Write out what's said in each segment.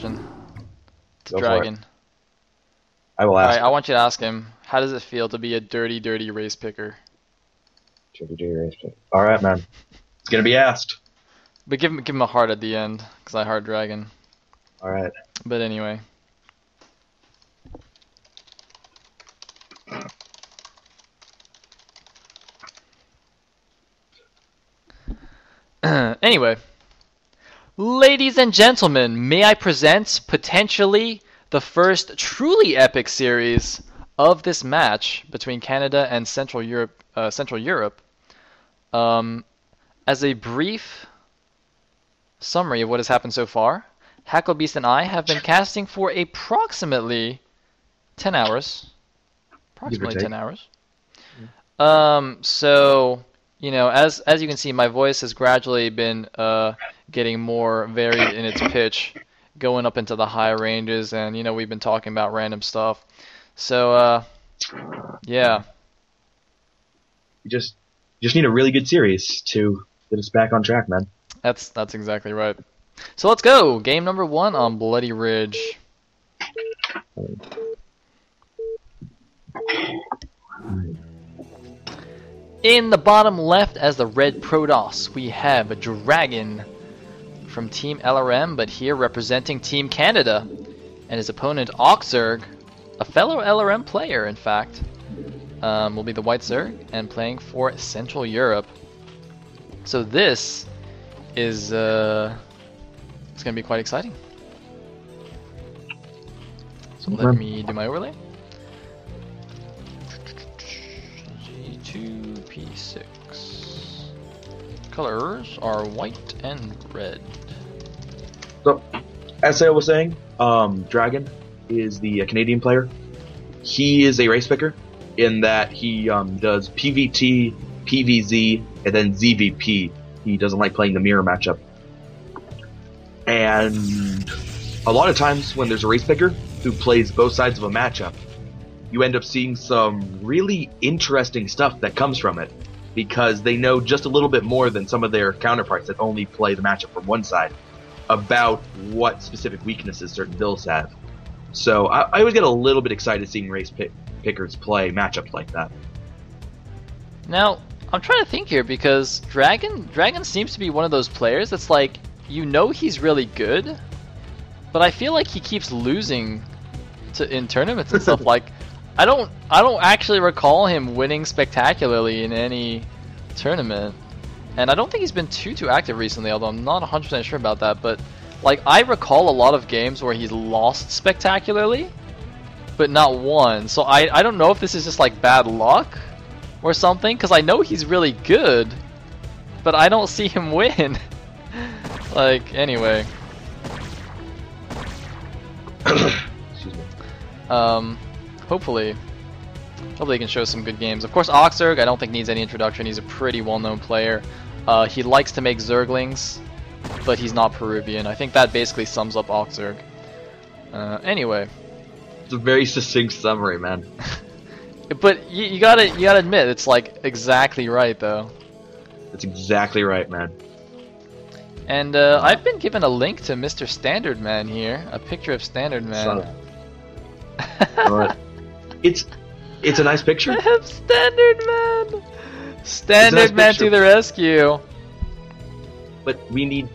It's Go for DragOn. it. I will ask. Alright, I want you to ask him, how does it feel to be a dirty, dirty race picker? All right, man. It's gonna be asked. But give him a heart at the end, because I heart DragOn. All right. But anyway. Anyway. Ladies and gentlemen, may I present potentially the first truly epic series of this match between Canada and Central Europe. As a brief summary of what has happened so far, Hacklebeast and I have been casting for approximately 10 hours. Approximately 10 hours. So, you know, as you can see, my voice has gradually been getting more varied in its pitch, going up into the high ranges, and, you know, we've been talking about random stuff. So, yeah. You just need a really good series to get us back on track, man. That's exactly right. So let's go. Game number 1 on Bloody Ridge. In the bottom left as the red Protoss, we have a DragOn from Team LRM, but here representing Team Canada, and his opponent OctZerg, a fellow LRM player, in fact, will be the white Zerg and playing for Central Europe. So this is it's going to be quite exciting. So let me do my overlay. G2P6. Colors are white and red. So, as Sayle was saying, DragOn is the Canadian player. He is a race picker in that he does PVT, PVZ, and then ZVP. He doesn't like playing the mirror matchup. And a lot of times when there's a race picker who plays both sides of a matchup, you end up seeing some really interesting stuff that comes from it, because they know just a little bit more than some of their counterparts that only play the matchup from one side about what specific weaknesses certain builds have. So I always get a little bit excited seeing race pickers play matchups like that. Now, I'm trying to think here, because DragOn seems to be one of those players that's like, you know he's really good, but I feel like he keeps losing in tournaments and stuff. Like, I don't actually recall him winning spectacularly in any tournament, and I don't think he's been too active recently, although I'm not 100% sure about that. But like, I recall a lot of games where he's lost spectacularly, but not won. So I don't know if this is just like bad luck or something, because I know he's really good, but I don't see him win. Like, anyway. Excuse me. Hopefully he can show some good games. Of course, OctZerg I don't think needs any introduction. He's a pretty well-known player. He likes to make Zerglings, but he's not Peruvian. I think that basically sums up OctZerg. Anyway. It's a very succinct summary, man. But you gotta admit, it's like exactly right, though. That's exactly right, man. And I've been given a link to Mr. Standard Man here, a picture of Standard Man. It's a nice picture. I have Standard Man. Standard Man to the rescue. But we need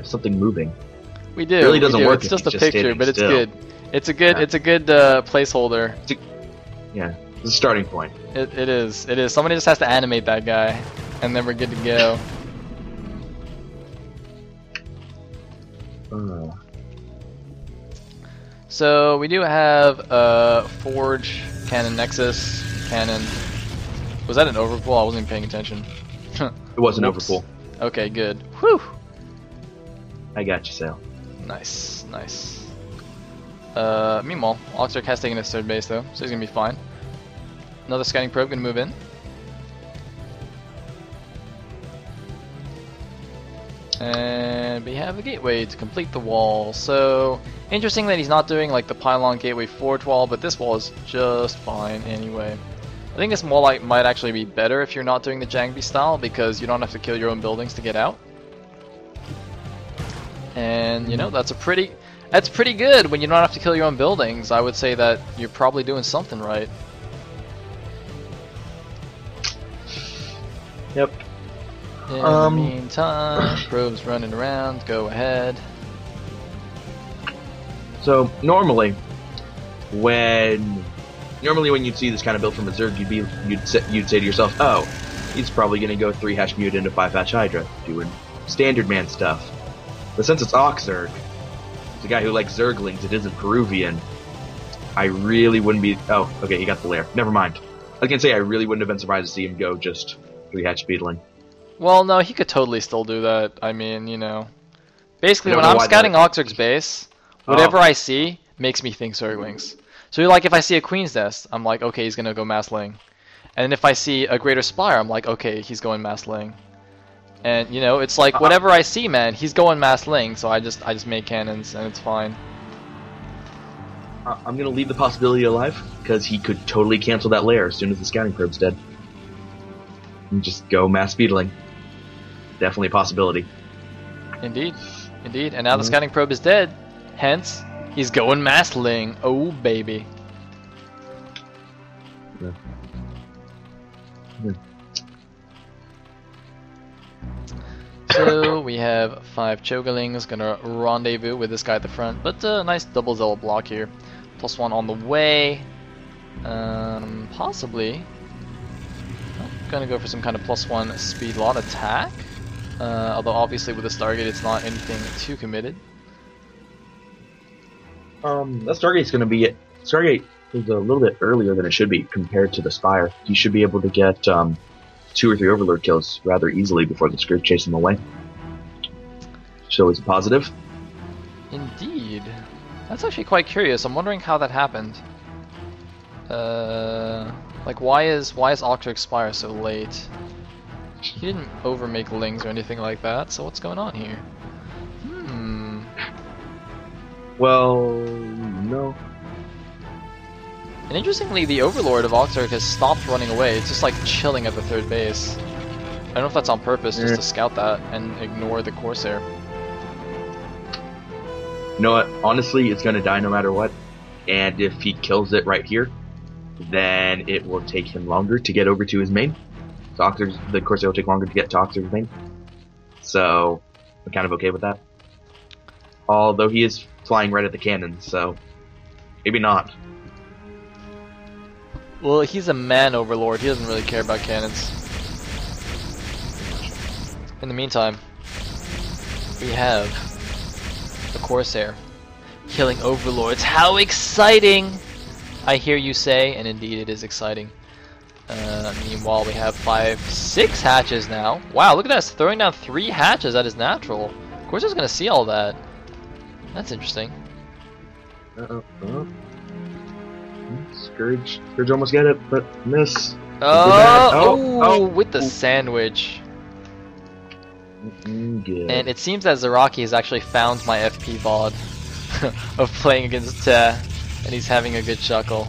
something moving. We do. It really doesn't work. It's just a picture, but it's good. It's a good placeholder. Yeah, it's a starting point. It is. Somebody just has to animate that guy, and then we're good to go. So we do have Forge, Cannon Nexus, Cannon. Was that an overpull? I wasn't even paying attention. It was an overpull. Okay, good. Whew. I got you, Sayle. Nice. Meanwhile, OctZerg has taken his third base though, so he's gonna be fine. Another scouting probe gonna move in. And we have a gateway to complete the wall. So interesting that he's not doing like the pylon gateway forge wall, but this wall is just fine anyway. I think this wall might actually be better if you're not doing the Jangbi style, because you don't have to kill your own buildings to get out. And you know, that's a pretty That's pretty good when you don't have to kill your own buildings. I would say that you're probably doing something right. Yep. In the meantime, probes running around. Go ahead. So normally when you'd see this kind of build from a Zerg, you'd say to yourself, oh, he's probably going to go 3-hatch Mute into 5-hatch Hydra, doing standard man stuff. But since it's OctZerg, it's a guy who likes Zerglings, it isn't Peruvian, I really wouldn't be... Oh, okay, he got the lair. Never mind. I was going to say I really wouldn't have been surprised to see him go just 3-hatch Beetling. Well, no, he could totally still do that. I mean, you know... Basically, when I'm scouting OctZerg's base, whatever I see makes me think Zerglings. So, like, if I see a Queen's Nest, I'm like, okay, he's going to go Mass Ling. And if I see a Greater Spire, I'm like, okay, he's going Mass Ling. And, you know, it's like, whatever I see, man, he's going Mass Ling, so I just make cannons, and it's fine. I'm going to leave the possibility alive, because he could totally cancel that lair as soon as the scouting probe's dead. And just go Mass Beetling. Definitely a possibility. Indeed. Indeed. And now the scouting probe is dead. Hence, he's going Mass Ling. Oh, baby. Yeah. Yeah. So we have 5 Chogalings gonna rendezvous with this guy at the front, but nice double Zealot block here. +1 on the way. Possibly. Gonna go for some kind of +1 speed lot attack. Although obviously with the Stargate it's not anything too committed. That Stargate's gonna be it. Stargate is a little bit earlier than it should be compared to the Spire. You should be able to get 2 or 3 Overlord kills rather easily before the Scourge chase them away. So it's a positive. Indeed. That's actually quite curious. I'm wondering how that happened. Like why is OctZerg Spire so late? He didn't overmake Lings or anything like that, so what's going on here? Well, no. And interestingly, the Overlord of OctZerg has stopped running away. It's just like chilling at the 3rd base. I don't know if that's on purpose, just to scout that and ignore the Corsair. You know what? Honestly, it's gonna die no matter what. And if he kills it right here, then it will take him longer to get over to his main. So the Corsair will take longer to get to OctZerg's main. So I'm kind of okay with that. Although he is flying right at the cannon, so maybe not. Well, he's a man overlord. He doesn't really care about cannons. In the meantime, we have the Corsair killing overlords. How exciting! I hear you say, and indeed it is exciting. Meanwhile, we have 6 hatches now. Wow, look at us throwing down 3 hatches at his natural. Corsair's gonna see all that. That's interesting. Scourge almost get it, but miss. With the sandwich. Good. And it seems that Zaraki has actually found my FP VOD of playing against Te, and he's having a good chuckle.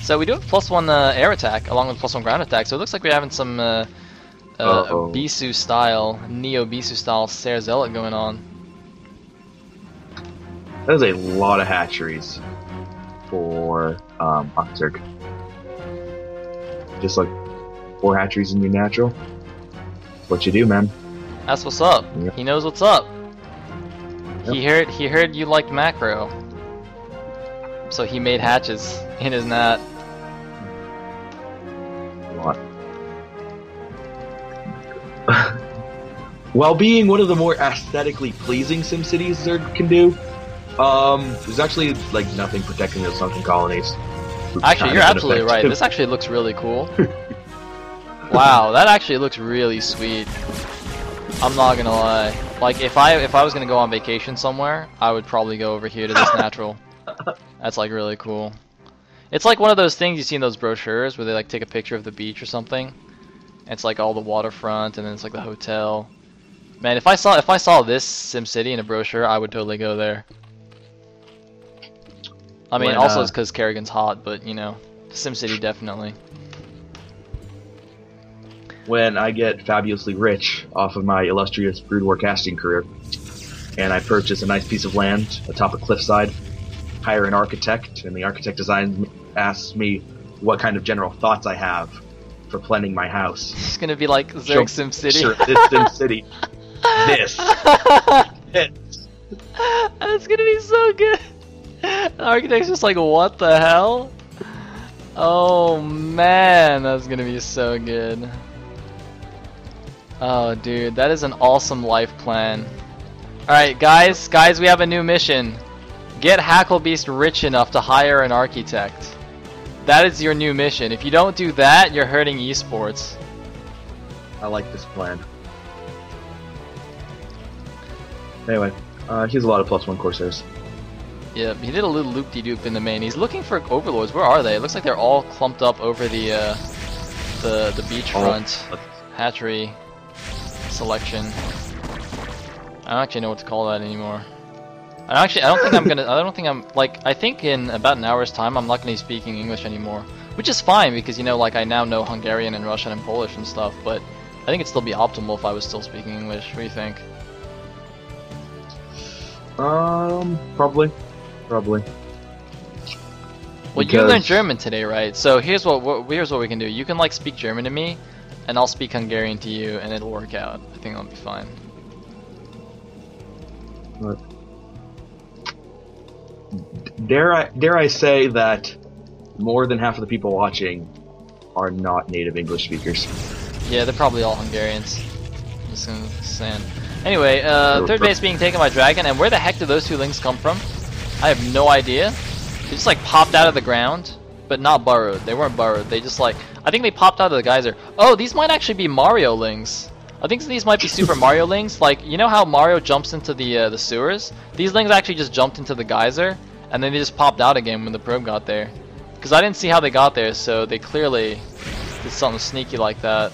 So we do have +1 air attack along with +1 ground attack, so it looks like we're having some Bisu style, Neo Bisu style Sayer Zealot going on. That is a lot of hatcheries for OctZerg. Just like 4 hatcheries in your natural. What you do, man. That's what's up. Yep. He knows what's up. Yep. He heard you liked macro. So he made hatches in his nat. What? While being one of the more aesthetically pleasing SimCities Zerg can do, there's actually like nothing protecting those sunken colonies. Actually, you're absolutely right. This actually looks really cool. Wow, that actually looks really sweet. I'm not gonna lie. Like if I was gonna go on vacation somewhere, I would probably go over here to this natural. That's like really cool. It's like one of those things you see in those brochures where they like take a picture of the beach or something. It's like all the waterfront and then it's like the hotel. Man, if I saw this SimCity in a brochure, I would totally go there. I mean, also it's because Kerrigan's hot, but you know, SimCity definitely. When I get fabulously rich off of my illustrious Brood War casting career, and I purchase a nice piece of land atop a cliffside, hire an architect, and the architect asks me what kind of general thoughts I have for planning my house. It's gonna be like Zerg Sim City. Sure, this Sim City. This. That's gonna be so good. The architect's just like, what the hell? Oh man, that's gonna be so good. Oh dude, that is an awesome life plan. Alright guys, we have a new mission. Get Hacklebeast rich enough to hire an architect. That is your new mission. If you don't do that, you're hurting esports. I like this plan. Anyway, he has a lot of +1 Corsairs. Yep, he did a little loop-de-doop in the main. He's looking for overlords. Where are they? It looks like they're all clumped up over the beachfront hatchery selection. I don't actually know what to call that anymore. I think in about an hour's time I'm not gonna be speaking English anymore, which is fine because, you know, like, I now know Hungarian and Russian and Polish and stuff. But I think it'd still be optimal if I was still speaking English. What do you think? Probably. Well, you learned German today, right? So here's what we can do. You can like speak German to me, and I'll speak Hungarian to you, and it'll work out. I think that'll be fine. What? Dare I say that more than half of the people watching are not native English speakers. Yeah, they're probably all Hungarians. I'm just gonna say. Anyway, third base being taken by Dragon, and where the heck did those two links come from? I have no idea. They just like popped out of the ground, but not burrowed. They weren't burrowed. They just like, I think they popped out of the geyser. Oh, these might actually be Mario links. I think these might be Super Mario links. Like, you know how Mario jumps into the sewers? These links actually just jumped into the geyser, and then they just popped out again when the probe got there. Because I didn't see how they got there, so they clearly did something sneaky like that.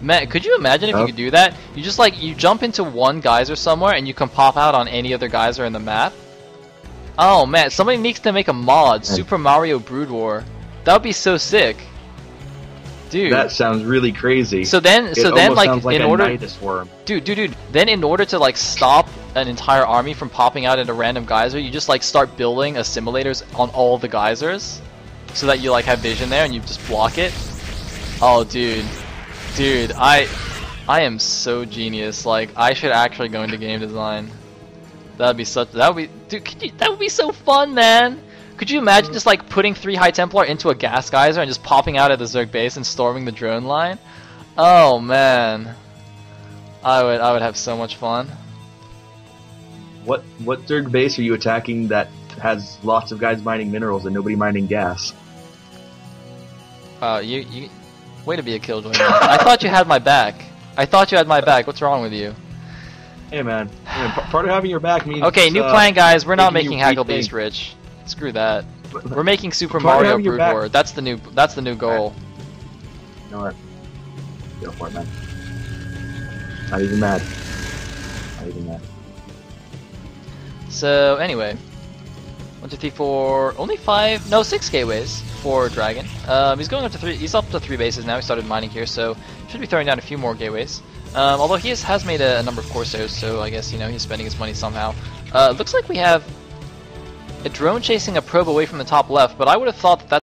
Man, could you imagine if you could do that? You just like, you jump into one geyser somewhere and you can pop out on any other geyser in the map? Oh man, somebody needs to make a mod, Super Mario Brood War. That would be so sick. Dude. That sounds really crazy. So then like in order Dude, then in order to like stop an entire army from popping out at a random geyser, you just like start building assimilators on all the geysers so that you like have vision there and you just block it. Oh dude. Dude, I am so genius. Like, I should actually go into game design. That would be so fun, man. Could you imagine just like putting 3 High Templar into a gas geyser and just popping out at the Zerg base and storming the drone line? Oh man, I would have so much fun. What Zerg base are you attacking that has lots of guys mining minerals and nobody mining gas? You way to be a killjoy, man. I thought you had my back. What's wrong with you? Hey man, part of having your back means... Okay, new plan, guys. We're not making Hacklebeast rich. Screw that. We're making Super Mario Brood War. That's the new goal. You know what? Go for it, man. Not even mad. So anyway, 1, 2, 3, 4. Only 6 gateways for Dragon. He's going up to 3. He's up to 3 bases now. He started mining here, so should be throwing down a few more gateways. Although he has made a number of Corsairs, so I guess, you know, he's spending his money somehow. Looks like we have a drone chasing a probe away from the top left, but I would have thought that